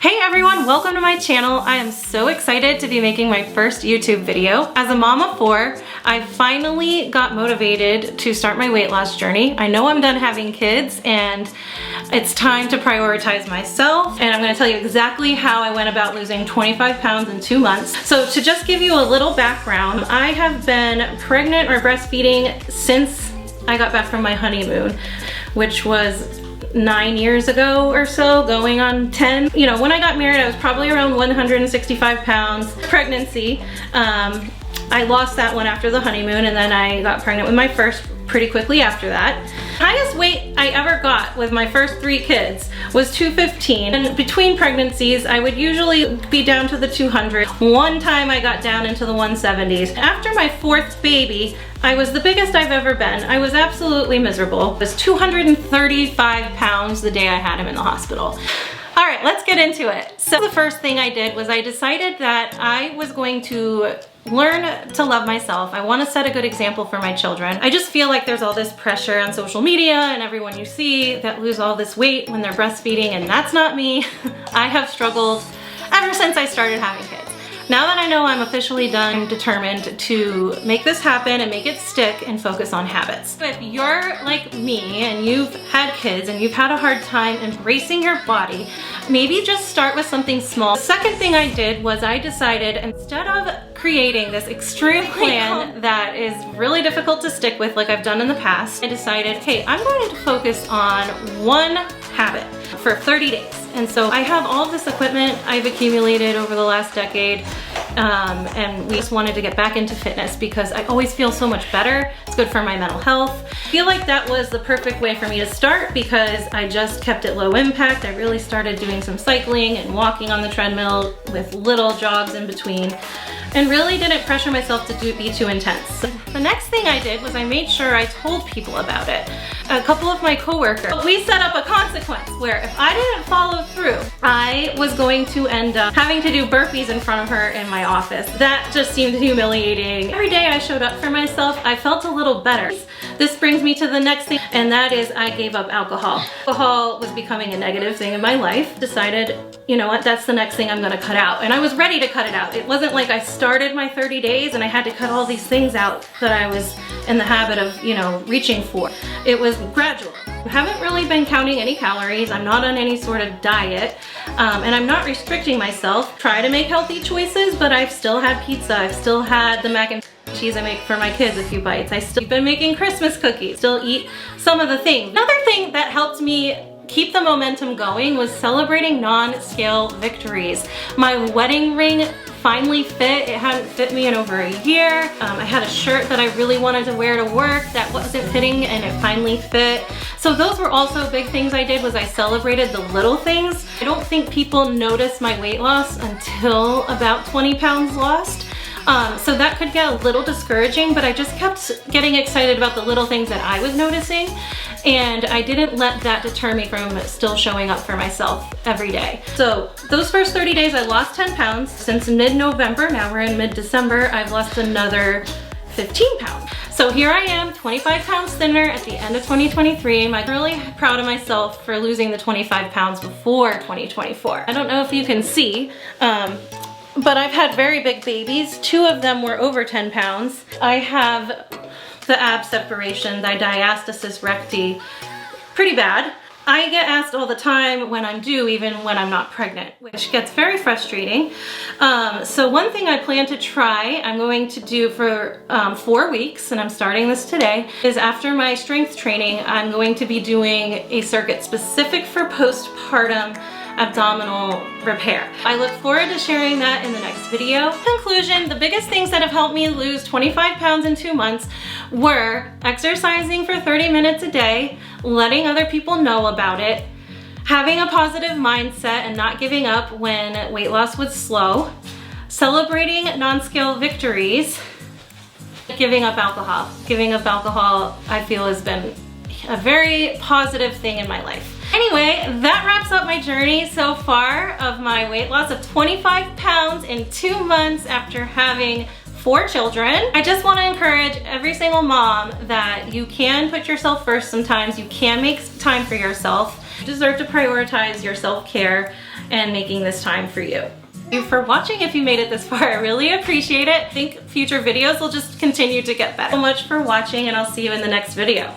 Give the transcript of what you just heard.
Hey everyone, welcome to my channel. I am so excited to be making my first YouTube video. As a mom of 4, I finally got motivated to start my weight loss journey. I know I'm done having kids and it's time to prioritize myself, and I'm gonna tell you exactly how I went about losing 25 pounds in 2 months. So to just give you a little background, I have been pregnant or breastfeeding since I got back from my honeymoon, which was 9 years ago or so, going on 10. You know, when I got married, I was probably around 165 pounds. Pregnancy, I lost that one after the honeymoon, and then I got pregnant with my first pretty quickly after that. Highest weight I ever got with my first 3 kids was 215, and between pregnancies I would usually be down to the 200. One time I got down into the 170s. After my 4th baby, I was the biggest I've ever been. I was absolutely miserable. It was 235 pounds the day I had him in the hospital. All right, let's get into it. So the first thing I did was I decided that I was going to learn to love myself. I want to set a good example for my children. I just feel like there's all this pressure on social media and everyone you see that lose all this weight when they're breastfeeding, and that's not me. I have struggled ever since I started having kids. Now that I know I'm officially done, I'm determined to make this happen and make it stick and focus on habits. If you're like me and you've had kids and you've had a hard time embracing your body, maybe just start with something small. The second thing I did was I decided, instead of creating this extreme plan that is really difficult to stick with like I've done in the past, I decided, hey, I'm going to focus on one habit for 30 days. And so I have all of this equipment I've accumulated over the last decade, and we just wanted to get back into fitness because I always feel so much better. It's good for my mental health. I feel like that was the perfect way for me to start because I just kept it low impact. I really started doing some cycling and walking on the treadmill with little jogs in between, and really didn't pressure myself to be too intense. The next thing I did was I made sure I told people about it. A couple of my coworkers, we set up a consequence where if I didn't follow through, I was going to end up having to do burpees in front of her in my office. That just seemed humiliating. Every day I showed up for myself, I felt a little better. This brings me to the next thing, and that is I gave up alcohol. Alcohol was becoming a negative thing in my life. Decided, you know what, that's the next thing I'm gonna cut out. And I was ready to cut it out. It wasn't like I started my 30 days and I had to cut all these things out that I was in the habit of, you know, reaching for. It was gradual. I haven't really been counting any calories. I'm not on any sort of diet, and I'm not restricting myself. Try to make healthy choices, but I've still had pizza. I've still had the mac and cheese I make for my kids a few bites. I still been making Christmas cookies. Still eat some of the things. Another thing that helped me keep the momentum going was celebrating non-scale victories. My wedding ring finally fit. It hadn't fit me in over a year. I had a shirt that I really wanted to wear to work that wasn't fitting, and it finally fit. So those were also big things I did, was I celebrated the little things. I don't think people noticed my weight loss until about 20 pounds lost. So that could get a little discouraging, but I just kept getting excited about the little things that I was noticing, and I didn't let that deter me from still showing up for myself every day. So those first 30 days I lost 10 pounds. Since mid-November, now we're in mid-December, I've lost another 15 pounds. So here I am, 25 pounds thinner at the end of 2023. I'm really proud of myself for losing the 25 pounds before 2024. I don't know if you can see, but I've had very big babies. 2 of them were over 10 pounds. I have the ab separation, the diastasis recti, pretty bad. I get asked all the time when I'm due, even when I'm not pregnant, which gets very frustrating. So one thing I plan to try, I'm going to do for 4 weeks, and I'm starting this today, is after my strength training, I'm going to be doing a circuit specific for postpartum abdominal repair. I look forward to sharing that in the next video. Conclusion, the biggest things that have helped me lose 25 pounds in 2 months were exercising for 30 minutes a day, letting other people know about it, having a positive mindset and not giving up when weight loss was slow, celebrating non-scale victories, giving up alcohol. Giving up alcohol, I feel, has been a very positive thing in my life. Anyway, that wraps up my journey so far of my weight loss of 25 pounds in 2 months after having 4 children. I just want to encourage every single mom that you can put yourself first sometimes. You can make time for yourself. You deserve to prioritize your self-care. and making this time for you. Thank you for watching if you made it this far. I really appreciate it. I think future videos will just continue to get better. Thank you so much for watching, and I'll see you in the next video.